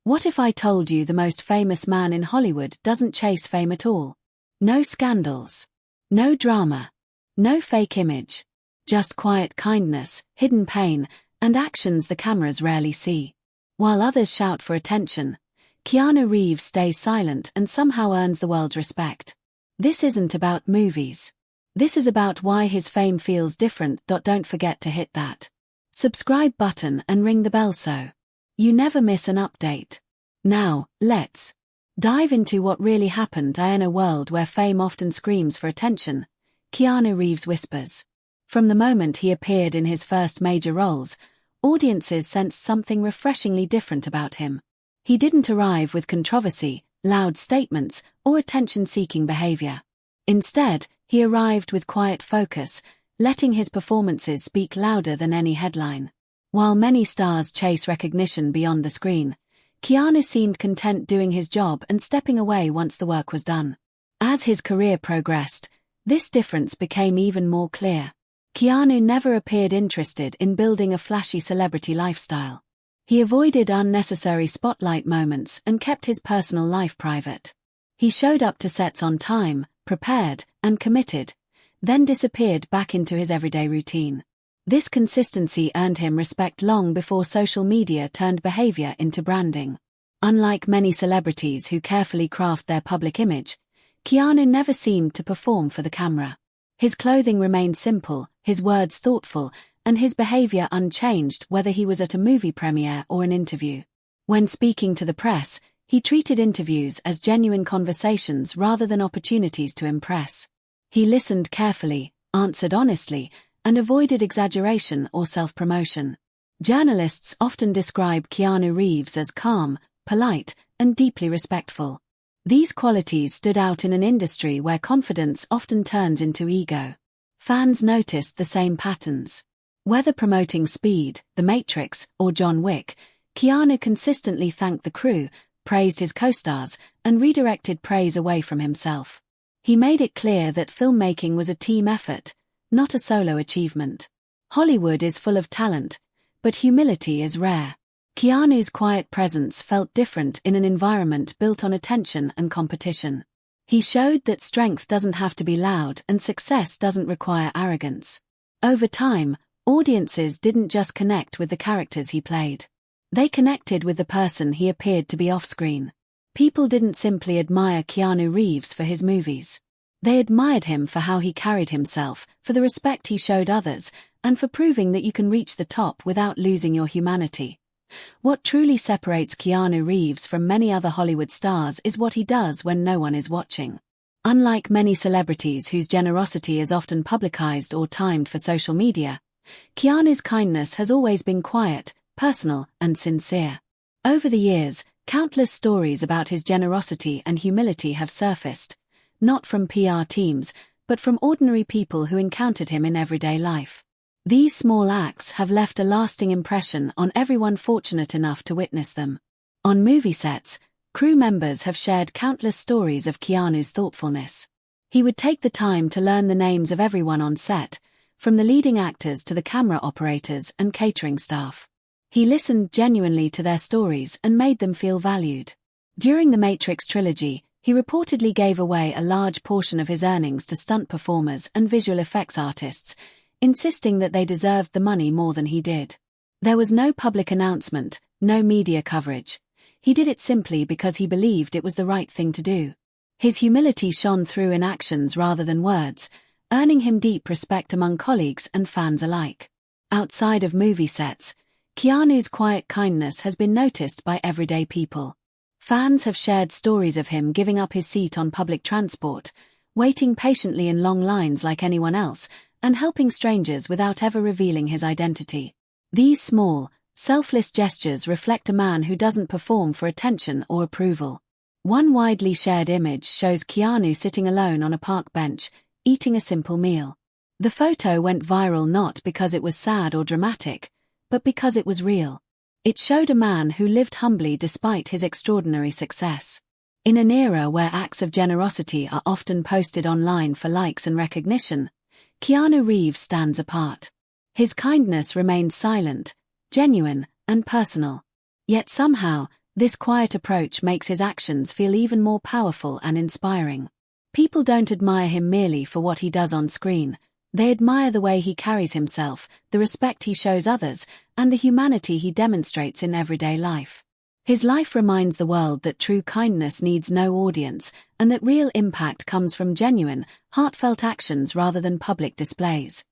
What if I told you the most famous man in Hollywood doesn't chase fame at all? No scandals. No drama. No fake image. Just quiet kindness, hidden pain, and actions the cameras rarely see. While others shout for attention, Keanu Reeves stays silent and somehow earns the world's respect. This isn't about movies. This is about why his fame feels different. Don't forget to hit that subscribe button and ring the bell so you never miss an update. Now, let's dive into what really happened. In a world where fame often screams for attention, Keanu Reeves whispers. From the moment he appeared in his first major roles, audiences sensed something refreshingly different about him. He didn't arrive with controversy, loud statements, or attention-seeking behavior. Instead, he arrived with quiet focus, letting his performances speak louder than any headline. While many stars chase recognition beyond the screen, Keanu seemed content doing his job and stepping away once the work was done. As his career progressed, this difference became even more clear. Keanu never appeared interested in building a flashy celebrity lifestyle. He avoided unnecessary spotlight moments and kept his personal life private. He showed up to sets on time, prepared, and committed, then disappeared back into his everyday routine. This consistency earned him respect long before social media turned behavior into branding. Unlike many celebrities who carefully craft their public image, Keanu never seemed to perform for the camera. His clothing remained simple, his words thoughtful, and his behavior unchanged whether he was at a movie premiere or an interview. When speaking to the press, he treated interviews as genuine conversations rather than opportunities to impress. He listened carefully, answered honestly, and avoided exaggeration or self-promotion. Journalists often describe Keanu Reeves as calm, polite, and deeply respectful. These qualities stood out in an industry where confidence often turns into ego. Fans noticed the same patterns. Whether promoting Speed, The Matrix, or John Wick, Keanu consistently thanked the crew, praised his co-stars, and redirected praise away from himself. He made it clear that filmmaking was a team effort, not a solo achievement. Hollywood is full of talent, but humility is rare. Keanu's quiet presence felt different in an environment built on attention and competition. He showed that strength doesn't have to be loud and success doesn't require arrogance. Over time, audiences didn't just connect with the characters he played. They connected with the person he appeared to be off-screen. People didn't simply admire Keanu Reeves for his movies. They admired him for how he carried himself, for the respect he showed others, and for proving that you can reach the top without losing your humanity. What truly separates Keanu Reeves from many other Hollywood stars is what he does when no one is watching. Unlike many celebrities whose generosity is often publicized or timed for social media, Keanu's kindness has always been quiet, personal, and sincere. Over the years, countless stories about his generosity and humility have surfaced, not from PR teams, but from ordinary people who encountered him in everyday life. These small acts have left a lasting impression on everyone fortunate enough to witness them. On movie sets, crew members have shared countless stories of Keanu's thoughtfulness. He would take the time to learn the names of everyone on set, from the leading actors to the camera operators and catering staff. He listened genuinely to their stories and made them feel valued. During the Matrix trilogy, he reportedly gave away a large portion of his earnings to stunt performers and visual effects artists, insisting that they deserved the money more than he did. There was no public announcement, no media coverage. He did it simply because he believed it was the right thing to do. His humility shone through in actions rather than words, earning him deep respect among colleagues and fans alike. Outside of movie sets, Keanu's quiet kindness has been noticed by everyday people. Fans have shared stories of him giving up his seat on public transport, waiting patiently in long lines like anyone else, and helping strangers without ever revealing his identity. These small, selfless gestures reflect a man who doesn't perform for attention or approval. One widely shared image shows Keanu sitting alone on a park bench, eating a simple meal. The photo went viral not because it was sad or dramatic, but because it was real. It showed a man who lived humbly despite his extraordinary success. In an era where acts of generosity are often posted online for likes and recognition, Keanu Reeves stands apart. His kindness remains silent, genuine, and personal. Yet somehow, This quiet approach makes his actions feel even more powerful and inspiring. People don't admire him merely for what he does on screen. They admire the way he carries himself, the respect he shows others, and the humanity he demonstrates in everyday life. His life reminds the world that true kindness needs no audience, and that real impact comes from genuine, heartfelt actions rather than public displays.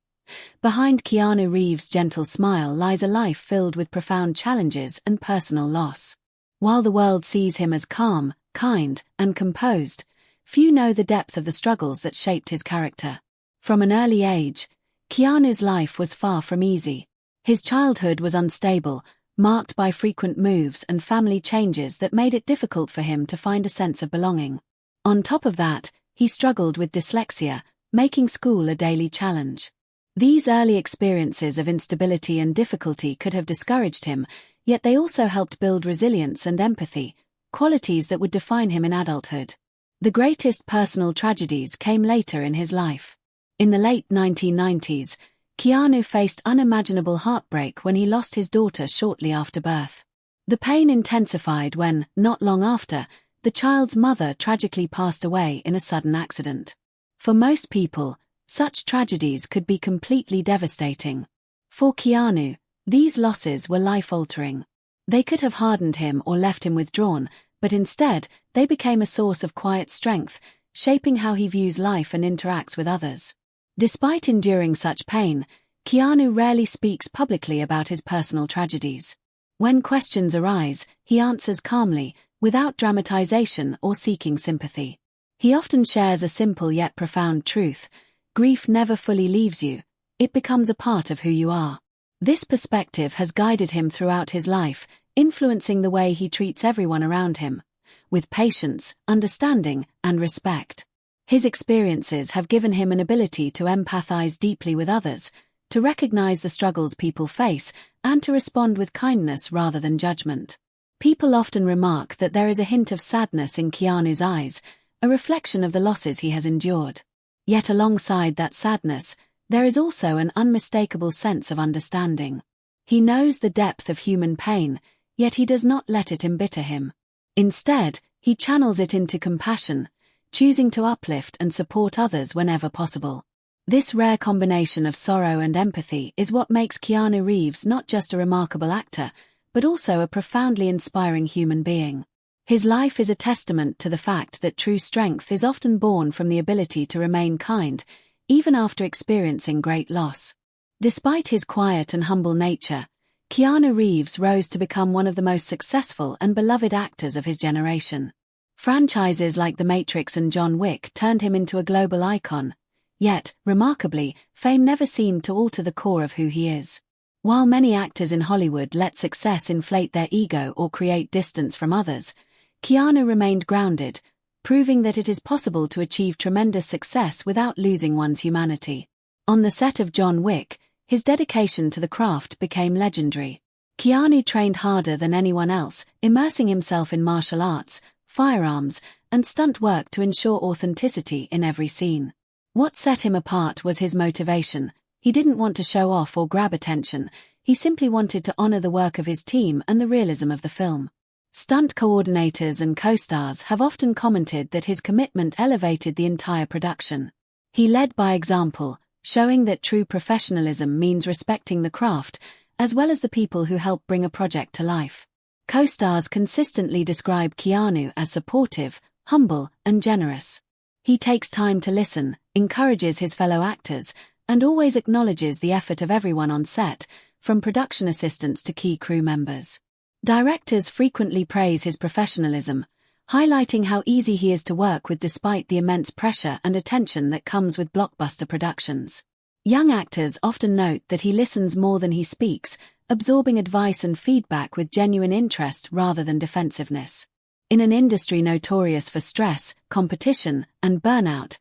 Behind Keanu Reeves' gentle smile lies a life filled with profound challenges and personal loss. While the world sees him as calm, kind, and composed, few know the depth of the struggles that shaped his character. From an early age, Keanu's life was far from easy. His childhood was unstable, marked by frequent moves and family changes that made it difficult for him to find a sense of belonging. On top of that, he struggled with dyslexia, making school a daily challenge. These early experiences of instability and difficulty could have discouraged him, yet they also helped build resilience and empathy, qualities that would define him in adulthood. The greatest personal tragedies came later in his life. In the late 1990s, Keanu faced unimaginable heartbreak when he lost his daughter shortly after birth. The pain intensified when, not long after, the child's mother tragically passed away in a sudden accident. For most people, such tragedies could be completely devastating. For Keanu, these losses were life-altering. They could have hardened him or left him withdrawn, but instead, they became a source of quiet strength, shaping how he views life and interacts with others. Despite enduring such pain, Keanu rarely speaks publicly about his personal tragedies. When questions arise, he answers calmly, without dramatization or seeking sympathy. He often shares a simple yet profound truth: grief never fully leaves you, it becomes a part of who you are. This perspective has guided him throughout his life, influencing the way he treats everyone around him, with patience, understanding, and respect. His experiences have given him an ability to empathize deeply with others, to recognize the struggles people face, and to respond with kindness rather than judgment. People often remark that there is a hint of sadness in Keanu's eyes, a reflection of the losses he has endured. Yet alongside that sadness, there is also an unmistakable sense of understanding. He knows the depth of human pain, yet he does not let it embitter him. Instead, he channels it into compassion, choosing to uplift and support others whenever possible. This rare combination of sorrow and empathy is what makes Keanu Reeves not just a remarkable actor, but also a profoundly inspiring human being. His life is a testament to the fact that true strength is often born from the ability to remain kind, even after experiencing great loss. Despite his quiet and humble nature, Keanu Reeves rose to become one of the most successful and beloved actors of his generation. Franchises like The Matrix and John Wick turned him into a global icon. Yet, remarkably, fame never seemed to alter the core of who he is. While many actors in Hollywood let success inflate their ego or create distance from others, Keanu remained grounded, proving that it is possible to achieve tremendous success without losing one's humanity. On the set of John Wick, his dedication to the craft became legendary. Keanu trained harder than anyone else, immersing himself in martial arts, firearms, and stunt work to ensure authenticity in every scene. What set him apart was his motivation. He didn't want to show off or grab attention, he simply wanted to honor the work of his team and the realism of the film. Stunt coordinators and co-stars have often commented that his commitment elevated the entire production. He led by example, showing that true professionalism means respecting the craft, as well as the people who help bring a project to life. Co-stars consistently describe Keanu as supportive, humble, and generous. He takes time to listen, encourages his fellow actors, and always acknowledges the effort of everyone on set, from production assistants to key crew members. Directors frequently praise his professionalism, highlighting how easy he is to work with despite the immense pressure and attention that comes with blockbuster productions. Young actors often note that he listens more than he speaks, absorbing advice and feedback with genuine interest rather than defensiveness. In an industry notorious for stress, competition, and burnout,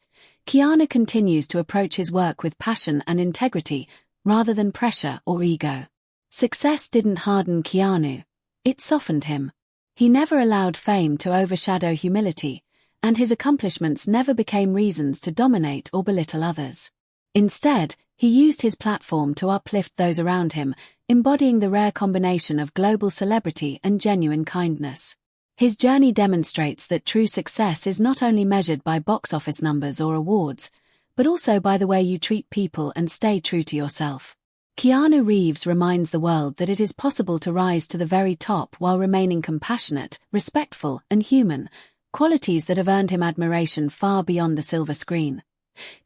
Keanu continues to approach his work with passion and integrity, rather than pressure or ego. Success didn't harden Keanu, it softened him. He never allowed fame to overshadow humility, and his accomplishments never became reasons to dominate or belittle others. Instead, he used his platform to uplift those around him, embodying the rare combination of global celebrity and genuine kindness. His journey demonstrates that true success is not only measured by box office numbers or awards, but also by the way you treat people and stay true to yourself. Keanu Reeves reminds the world that it is possible to rise to the very top while remaining compassionate, respectful, and human, qualities that have earned him admiration far beyond the silver screen.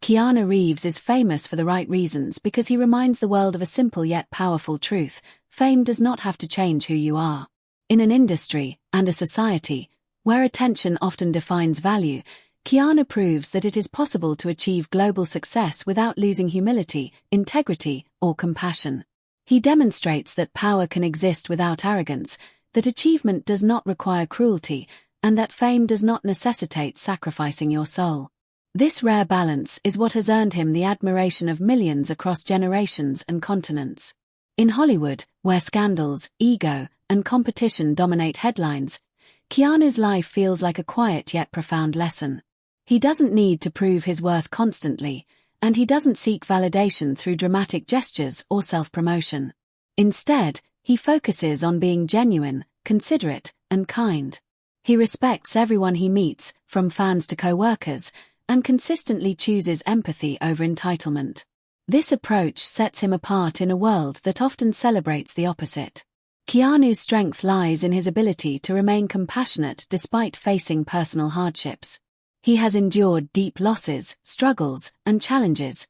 Keanu Reeves is famous for the right reasons because he reminds the world of a simple yet powerful truth: fame does not have to change who you are. In an industry, and a society, where attention often defines value, Keanu proves that it is possible to achieve global success without losing humility, integrity, or compassion. He demonstrates that power can exist without arrogance, that achievement does not require cruelty, and that fame does not necessitate sacrificing your soul. This rare balance is what has earned him the admiration of millions across generations and continents. In Hollywood, where scandals, ego, and competition dominate headlines, Keanu's life feels like a quiet yet profound lesson. He doesn't need to prove his worth constantly, and he doesn't seek validation through dramatic gestures or self-promotion. Instead, he focuses on being genuine, considerate, and kind. He respects everyone he meets, from fans to co-workers, and consistently chooses empathy over entitlement. This approach sets him apart in a world that often celebrates the opposite. Keanu's strength lies in his ability to remain compassionate despite facing personal hardships. He has endured deep losses, struggles, and challenges,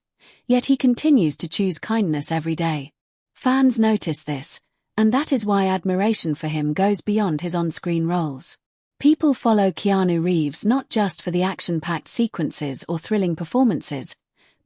yet he continues to choose kindness every day. Fans notice this, and that is why admiration for him goes beyond his on-screen roles. People follow Keanu Reeves not just for the action-packed sequences or thrilling performances,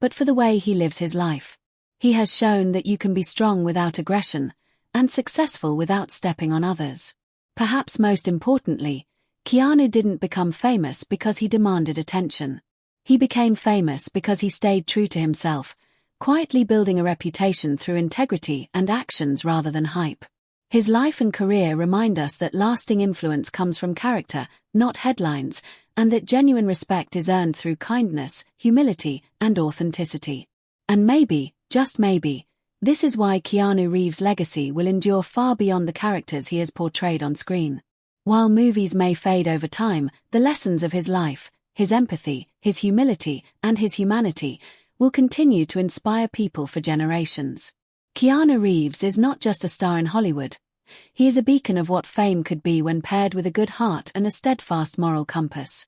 but for the way he lives his life. He has shown that you can be strong without aggression, and successful without stepping on others. Perhaps most importantly, Keanu didn't become famous because he demanded attention. He became famous because he stayed true to himself, quietly building a reputation through integrity and actions rather than hype. His life and career remind us that lasting influence comes from character, not headlines, and that genuine respect is earned through kindness, humility, and authenticity. And maybe, just maybe, this is why Keanu Reeves' legacy will endure far beyond the characters he has portrayed on screen. While movies may fade over time, the lessons of his life, his empathy, his humility, and his humanity will continue to inspire people for generations. Keanu Reeves is not just a star in Hollywood. He is a beacon of what fame could be when paired with a good heart and a steadfast moral compass.